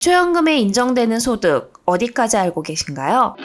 기초연금에 인정되는 소득 어디까지 알고 계신가요?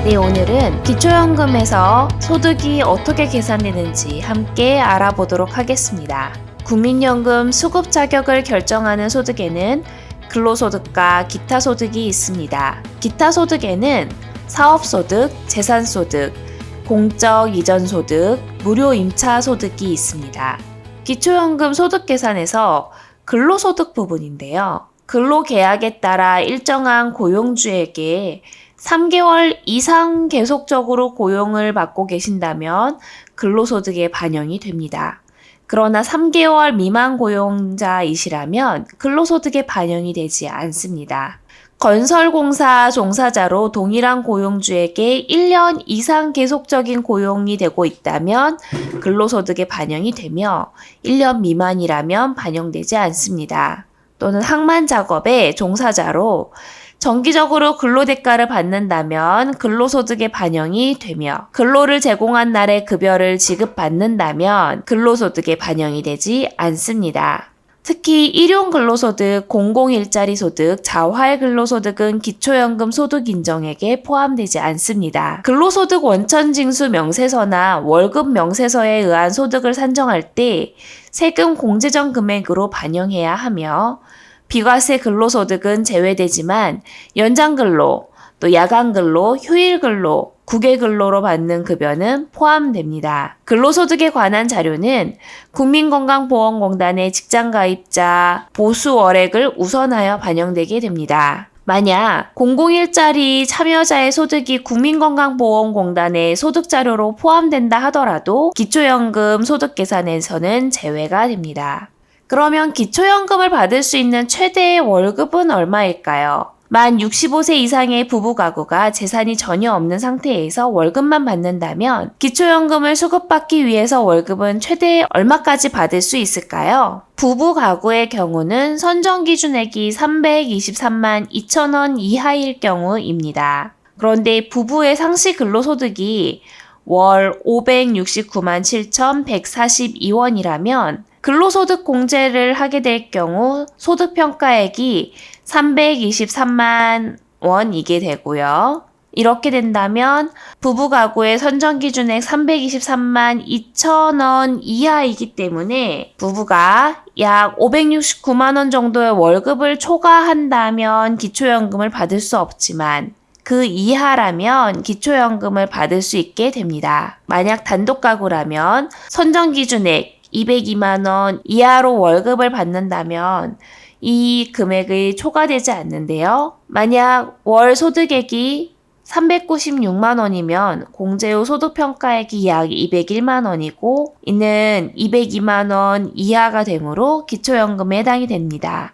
네, 오늘은 기초연금에서 소득이 어떻게 계산되는지 함께 알아보도록 하겠습니다. 국민연금 수급 자격을 결정하는 소득에는 근로소득과 기타 소득이 있습니다. 기타 소득에는 사업소득, 재산소득, 공적 이전소득, 무료 임차소득이 있습니다. 기초연금 소득 계산에서 근로소득 부분인데요. 근로계약에 따라 일정한 고용주에게 3개월 이상 계속적으로 고용을 받고 계신다면 근로소득에 반영이 됩니다. 그러나 3개월 미만 고용자이시라면 근로소득에 반영이 되지 않습니다. 건설공사 종사자로 동일한 고용주에게 1년 이상 계속적인 고용이 되고 있다면 근로소득에 반영이 되며 1년 미만이라면 반영되지 않습니다. 또는 항만작업의 종사자로 정기적으로 근로대가를 받는다면 근로소득에 반영이 되며 근로를 제공한 날의 급여를 지급받는다면 근로소득에 반영이 되지 않습니다. 특히 일용근로소득, 공공일자리소득, 자활근로소득은 기초연금 소득 인정액에 포함되지 않습니다. 근로소득 원천징수 명세서나 월급 명세서에 의한 소득을 산정할 때 세금 공제전 금액으로 반영해야 하며 비과세 근로소득은 제외되지만 연장근로, 또 야간근로, 휴일근로, 국외근로로 받는 급여는 포함됩니다. 근로소득에 관한 자료는 국민건강보험공단의 직장가입자 보수월액을 우선하여 반영되게 됩니다. 만약 공공일자리 참여자의 소득이 국민건강보험공단의 소득자료로 포함된다 하더라도 기초연금 소득 계산에서는 제외가 됩니다. 그러면 기초연금을 받을 수 있는 최대의 월급은 얼마일까요? 만 65세 이상의 부부 가구가 재산이 전혀 없는 상태에서 월급만 받는다면 기초연금을 수급받기 위해서 월급은 최대 얼마까지 받을 수 있을까요? 부부 가구의 경우는 선정 기준액이 323만 2천원 이하일 경우입니다. 그런데 부부의 상시 근로소득이 월 569만 7,142원이라면 근로소득 공제를 하게 될 경우 소득평가액이 323만 원이게 되고요. 이렇게 된다면 부부 가구의 선정 기준액 323만 2천원 이하이기 때문에 부부가 약 569만 원 정도의 월급을 초과한다면 기초연금을 받을 수 없지만 그 이하라면 기초연금을 받을 수 있게 됩니다. 만약 단독 가구라면 선정 기준액 202만 원 이하로 월급을 받는다면 이 금액이 초과되지 않는데요. 만약 월 소득액이 396만 원이면 공제 후 소득평가액이 약 201만 원이고 이는 202만 원 이하가 되므로 기초연금에 해당이 됩니다.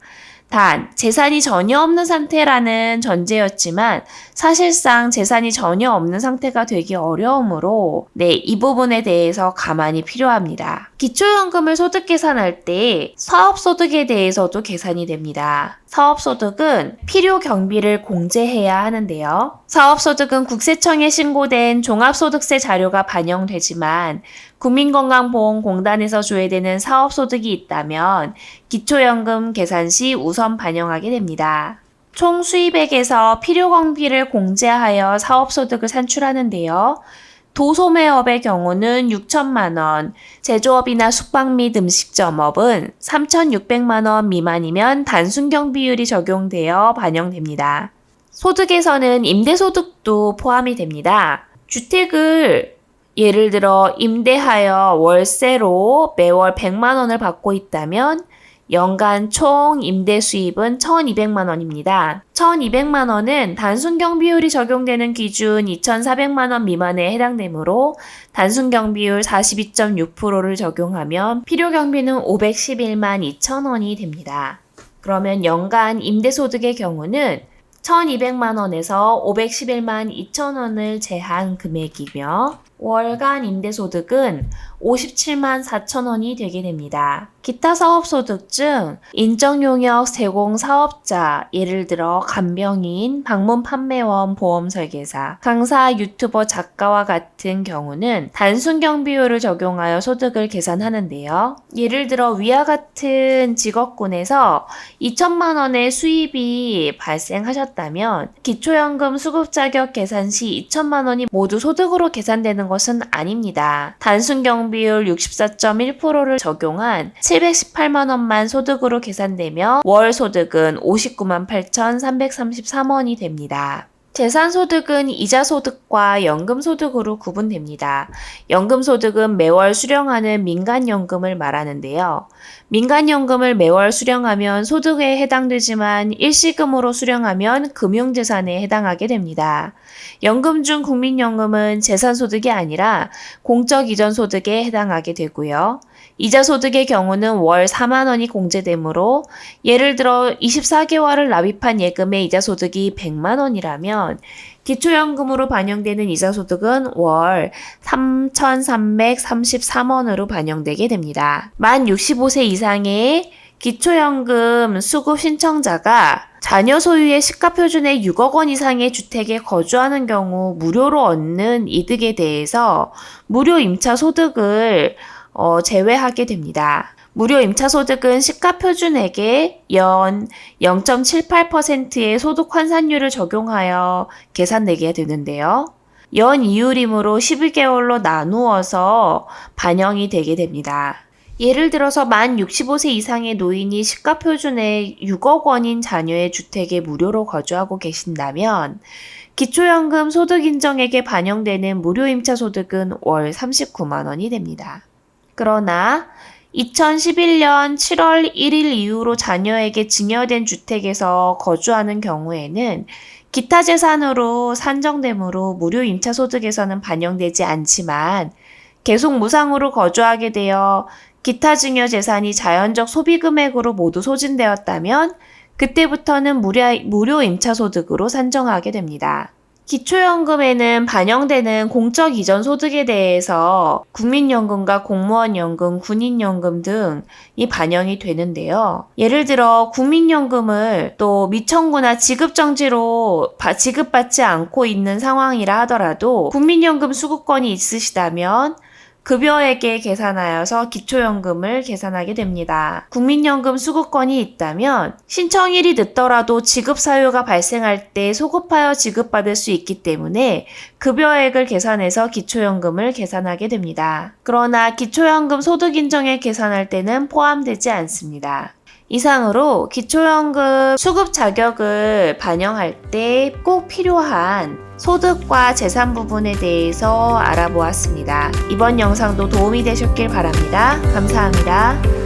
단, 재산이 전혀 없는 상태라는 전제였지만 사실상 재산이 전혀 없는 상태가 되기 어려우므로 이 부분에 대해서 가만히 필요합니다. 기초연금을 소득 계산할 때 사업소득에 대해서도 계산이 됩니다. 사업소득은 필요 경비를 공제해야 하는데요. 사업소득은 국세청에 신고된 종합소득세 자료가 반영되지만 국민건강보험공단에서 조회되는 사업소득이 있다면 기초연금 계산 시 우선 반영하게 됩니다. 총 수입액에서 필요 경비를 공제하여 사업소득을 산출하는데요. 도소매업의 경우는 6천만 원, 제조업이나 숙박 및 음식점업은 3,600만 원 미만이면 단순경비율이 적용되어 반영됩니다. 소득에서는 임대소득도 포함이 됩니다. 주택을 예를 들어 임대하여 월세로 매월 100만 원을 받고 있다면 연간 총 임대 수입은 1,200만 원입니다. 1,200만 원은 단순경비율이 적용되는 기준 2,400만 원 미만에 해당되므로 단순경비율 42.6%를 적용하면 필요경비는 511만 2천 원이 됩니다. 그러면 연간 임대소득의 경우는 1,200만 원에서 511만 2천 원을 제한 금액이며 월간 임대소득은 57만 4천 원이 되게 됩니다. 기타 사업소득 중 인적용역 제공 사업자, 예를 들어 간병인, 방문 판매원, 보험 설계사, 강사, 유튜버, 작가와 같은 경우는 단순 경비율을 적용하여 소득을 계산하는데요. 예를 들어 위와 같은 직업군에서 2천만 원의 수입이 발생하셨다면 기초연금 수급 자격 계산 시 2천만 원이 모두 소득으로 계산되는 것은 아닙니다. 단순 경비율 64.1%를 적용한 718만 원만 소득으로 계산되며 월 소득은 59만 8,333원이 됩니다. 재산소득은 이자소득과 연금소득으로 구분됩니다. 연금소득은 매월 수령하는 민간연금을 말하는데요. 민간연금을 매월 수령하면 소득에 해당되지만 일시금으로 수령하면 금융재산에 해당하게 됩니다. 연금 중 국민연금은 재산소득이 아니라 공적이전소득에 해당하게 되고요. 이자소득의 경우는 월 4만 원이 공제되므로 예를 들어 24개월을 납입한 예금의 이자소득이 100만 원이라면 기초연금으로 반영되는 이자소득은 월 3,333원으로 반영되게 됩니다. 만 65세 이상의 기초연금 수급 신청자가 자녀 소유의 시가표준의 6억 원 이상의 주택에 거주하는 경우 무료로 얻는 이득에 대해서 무료 임차 소득을 제외하게 됩니다. 무료 임차소득은 시가표준액에 연 0.78%의 소득 환산율을 적용하여 계산되게 되는데요. 연 이율이므로 12개월로 나누어서 반영이 되게 됩니다. 예를 들어서 만 65세 이상의 노인이 시가표준의 6억 원인 자녀의 주택에 무료로 거주하고 계신다면 기초연금 소득인정액에 반영되는 무료 임차소득은 월 39만 원이 됩니다. 그러나 2011년 7월 1일 이후로 자녀에게 증여된 주택에서 거주하는 경우에는 기타 재산으로 산정되므로 무료 임차소득에서는 반영되지 않지만 계속 무상으로 거주하게 되어 기타 증여 재산이 자연적 소비 금액으로 모두 소진되었다면 그때부터는 무료 임차소득으로 산정하게 됩니다. 기초연금에는 반영되는 공적 이전 소득에 대해서 국민연금과 공무원연금, 군인연금 등이 반영이 되는데요. 예를 들어 국민연금을 또 미청구나 지급정지로 지급받지 않고 있는 상황이라 하더라도 국민연금 수급권이 있으시다면 급여액에 계산하여서 기초연금을 계산하게 됩니다. 국민연금 수급권이 있다면 신청일이 늦더라도 지급 사유가 발생할 때 소급하여 지급받을 수 있기 때문에 급여액을 계산해서 기초연금을 계산하게 됩니다. 그러나 기초연금 소득인정액 계산할 때는 포함되지 않습니다. 이상으로 기초연금 수급 자격을 반영할 때 꼭 필요한 소득과 재산 부분에 대해서 알아보았습니다. 이번 영상도 도움이 되셨길 바랍니다. 감사합니다.